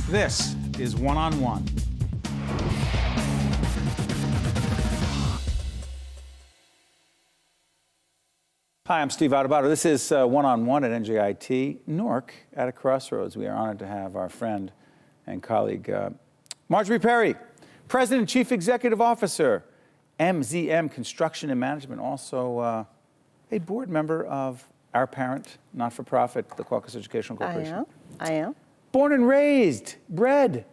This is One on One. Hi, I'm Steve Adubato. This is One on One at NJIT Newark at a crossroads. We are honored to have our friend and colleague, Marjorie Perry, President and Chief Executive Officer, MZM Construction and Management, also a board member of our parent not-for-profit, the Caucus Educational Corporation. I am. Born and raised, bred,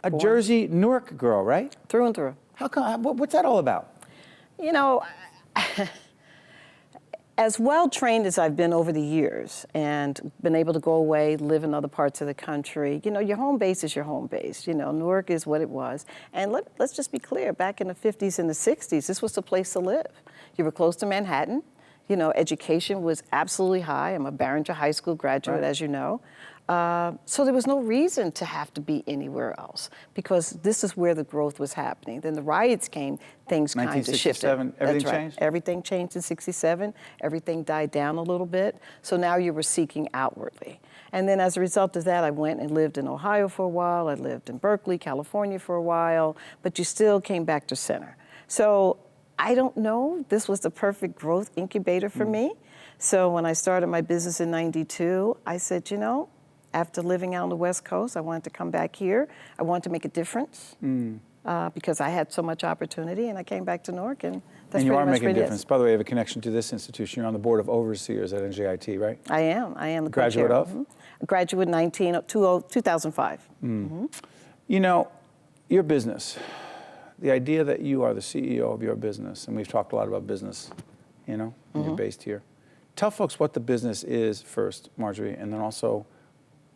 a Jersey Newark girl, right? Through and through. How come? What's that all about? You know, as well trained as I've been over the years and been able to go away, live in other parts of the country, you know, your home base is your home base. You know, Newark is what it was. And let's just be clear, back in the 50s and the 60s, this was the place to live. You were close to Manhattan. You know, education was absolutely high. I'm a Barringer High School graduate, as you know. So there was no reason to have to be anywhere else because this is where the growth was happening. Then the riots came, things kind of shifted. 1967, everything changed? Everything changed in 67. Everything died down a little bit. So now you were seeking outwardly. And then as a result of that, I went and lived in Ohio for a while. I lived in Berkeley, California for a while, but you still came back to center. So I don't know, this was the perfect growth incubator for me. So when I started my business in '92, I said, you know, after living out on the West Coast, I wanted to come back here. I wanted to make a difference because I had so much opportunity, and I came back to Newark, and that's and you pretty are much making a what it difference. is. By the way, you have a connection to this institution. You're on the board of overseers at NJIT, right? I am the Graduate co-chair. of? A graduate 2005. You know, your business, the idea that you are the CEO of your business, and we've talked a lot about business, you know, and you're based here. Tell folks what the business is first, Marjorie, and then also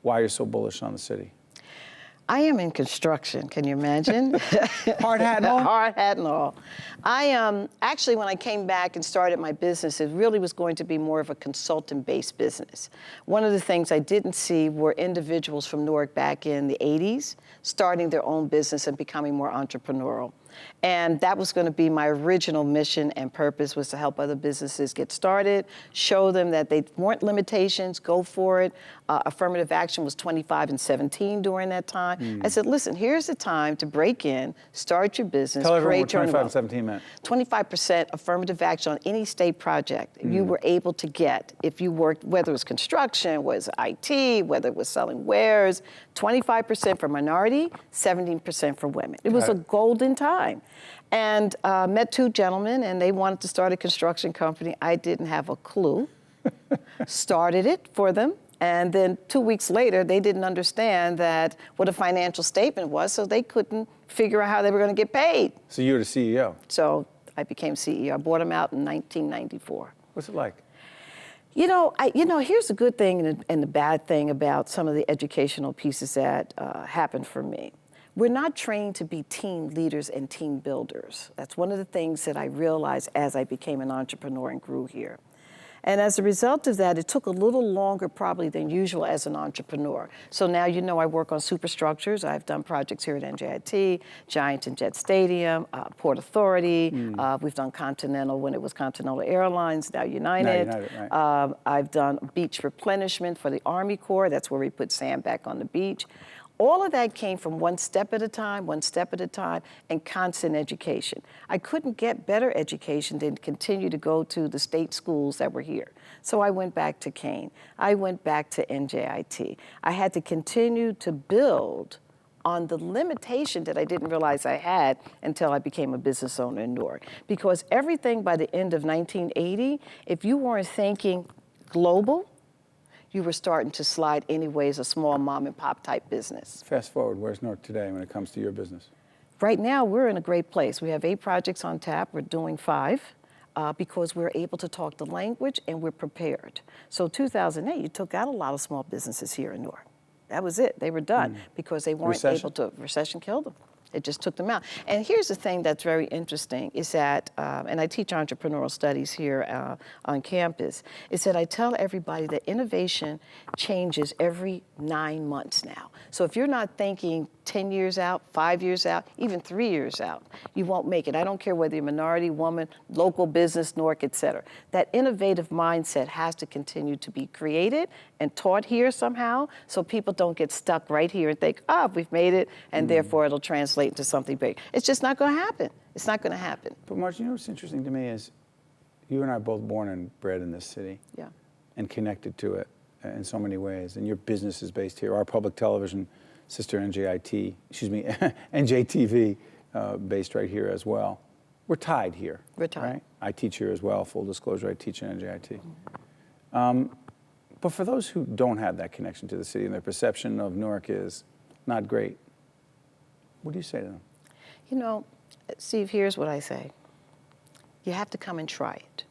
why you're so bullish on the city. I am in construction, can you imagine? Hard hat and all? Hard hat and all. I actually, when I came back and started my business, it really was going to be more of a consultant-based business. One of the things I didn't see were individuals from Newark back in the 80s starting their own business and becoming more entrepreneurial. And that was going to be my original mission and purpose, was to help other businesses get started, show them that they weren't limitations, go for it. Affirmative action was 25 and 17 during that time. I said, listen, here's the time to break in, start your business, Tell everyone what create your own 25 and wealth. 17 meant. 25% affirmative action on any state project you were able to get if you worked, whether it was construction, whether it was IT, whether it was selling wares, 25% for minority, 17% for women. It was a golden time. And met two gentlemen, and they wanted to start a construction company. I didn't have a clue. Started it for them. And then 2 weeks later, they didn't understand that what a financial statement was, so they couldn't figure out how they were going to get paid. So you were the CEO. So I became CEO. I bought them out in 1994. What's it like? You know, here's the good thing and the bad thing about some of the educational pieces that happened for me. We're not trained to be team leaders and team builders. That's one of the things that I realized as I became an entrepreneur and grew here. And as a result of that, it took a little longer probably than usual as an entrepreneur. So now you know I work on superstructures. I've done projects here at NJIT, Giant and Jet Stadium, Port Authority. We've done Continental when it was Continental Airlines, now United. Now United, right. I've done beach replenishment for the Army Corps. That's where we put sand back on the beach. All of that came from one step at a time, and constant education. I couldn't get better education than continue to go to the state schools that were here. So I went back to Kane. I went back to NJIT. I had to continue to build on the limitation that I didn't realize I had until I became a business owner in Newark. Because everything by the end of 1980, if you weren't thinking global, you were starting to slide anyways, a small mom and pop type business. Fast forward, where's Newark today when it comes to your business? Right now, we're in a great place. We have 8 projects on tap. We're doing 5 because we're able to talk the language and we're prepared. So 2008, you took out a lot of small businesses here in Newark. That was it. They were done because they weren't able to, recession killed them. It just took them out. And here's the thing that's very interesting is that, and I teach entrepreneurial studies here on campus, is that I tell everybody that innovation changes every 9 months now. So if you're not thinking 10 years out, 5 years out, even 3 years out, you won't make it. I don't care whether you're a minority, woman, local business, Newark, et cetera. That innovative mindset has to continue to be created and taught here somehow so people don't get stuck right here and think, oh, we've made it, and therefore it'll translate into something big. It's just not going to happen. It's not going to happen. But Marjorie, you know what's interesting to me is you and I are both born and bred in this city. Yeah. And connected to it in so many ways. And your business is based here. Our public television sister NJIT, NJTV, based right here as well. We're tied here. We're tied. Right? I teach here as well. Full disclosure, I teach at NJIT. But for those who don't have that connection to the city and their perception of Newark is not great, what do you say to them? You know, Steve, here's what I say. You have to come and try it.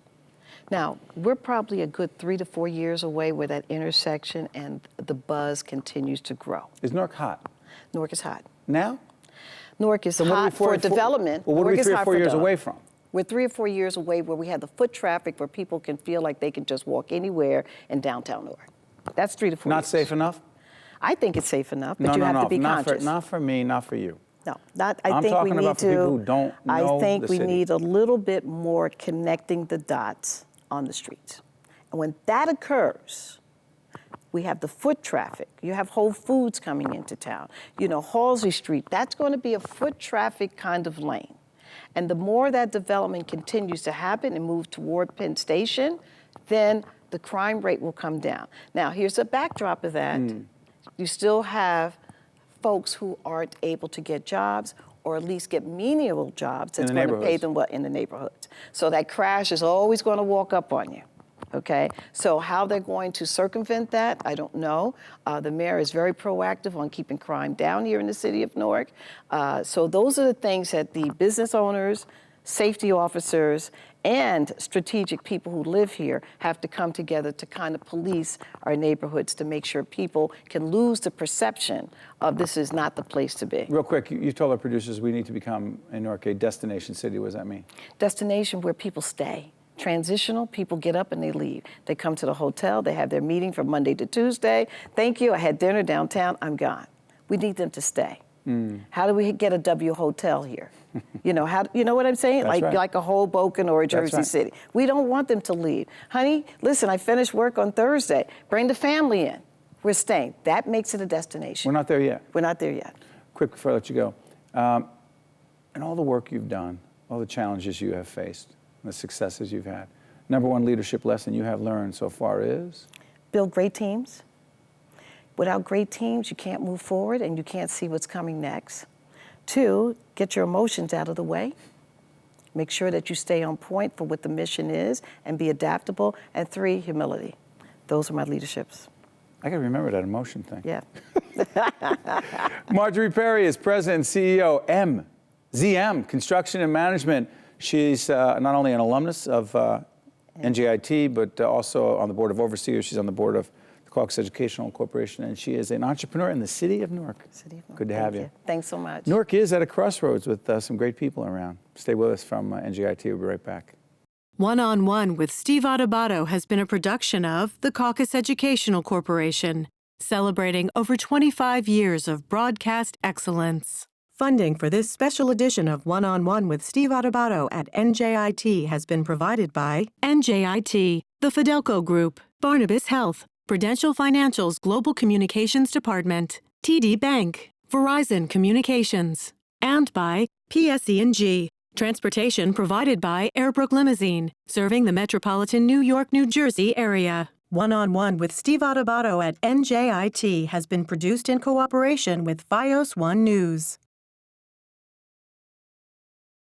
Now, we're probably a good 3 to 4 years away where that intersection and the buzz continues to grow. Is Newark hot? Newark is hot. Now? Newark is hot for development. Well, what are we 3 or 4 years away from? We're 3 or 4 years away where we have the foot traffic where people can feel like they can just walk anywhere in downtown Newark. That's 3 to 4 years. Not safe enough? I think it's safe enough, but you have to be conscious. Not for me, not for you. No, not. I'm talking about for people who don't know I think the we city. need a little bit more connecting the dots on the streets. And when that occurs, we have the foot traffic. You have Whole Foods coming into town. You know, Halsey Street, that's going to be a foot traffic kind of lane. And the more that development continues to happen and move toward Penn Station, then the crime rate will come down. Now, here's a backdrop of that. You still have folks who aren't able to get jobs or at least get menial jobs that's going to pay them well in the neighborhoods. So that crash is always going to walk up on you, okay? So how they're going to circumvent that, I don't know. The mayor is very proactive on keeping crime down here in the city of Newark. So those are the things that the business owners, safety officers, and strategic people who live here have to come together to kind of police our neighborhoods to make sure people can lose the perception of this is not the place to be. Real quick, you told our producers we need to become, in Newark, a destination city. What does that mean? Destination where people stay. Transitional, people get up and they leave. They come to the hotel, they have their meeting from Monday to Tuesday. Thank you, I had dinner downtown, I'm gone. We need them to stay. How do we get a W hotel here? You know, you know what I'm saying? Like a Hoboken or a Jersey City. We don't want them to leave. Honey, listen, I finished work on Thursday. Bring the family in. We're staying. That makes it a destination. We're not there yet. We're not there yet. Quick before I let you go. And all the work you've done, all the challenges you have faced, the successes you've had, number one leadership lesson you have learned so far is? Build great teams. Without great teams, you can't move forward and you can't see what's coming next. 2, get your emotions out of the way. Make sure that you stay on point for what the mission is and be adaptable. And 3, humility. Those are my leaderships. I got to remember that emotion thing. Yeah. Marjorie Perry is president and CEO, MZM Construction and Management. She's not only an alumnus of NJIT, but also on the board of overseers. She's on the board of the Caucus Educational Corporation, and she is an entrepreneur in the city of Newark. Good to have you. Thanks so much. Newark is at a crossroads with some great people around. Stay with us from NJIT. We'll be right back. One-on-One with Steve Adubato has been a production of the Caucus Educational Corporation, celebrating over 25 years of broadcast excellence. Funding for this special edition of One-on-One with Steve Adubato at NJIT has been provided by NJIT, the Fidelco Group, Barnabas Health, Prudential Financial's Global Communications Department, TD Bank, Verizon Communications, and by PSE&G. Transportation provided by Airbrook Limousine, serving the metropolitan New York, New Jersey area. One-on-One with Steve Adubato at NJIT has been produced in cooperation with FiOS One News.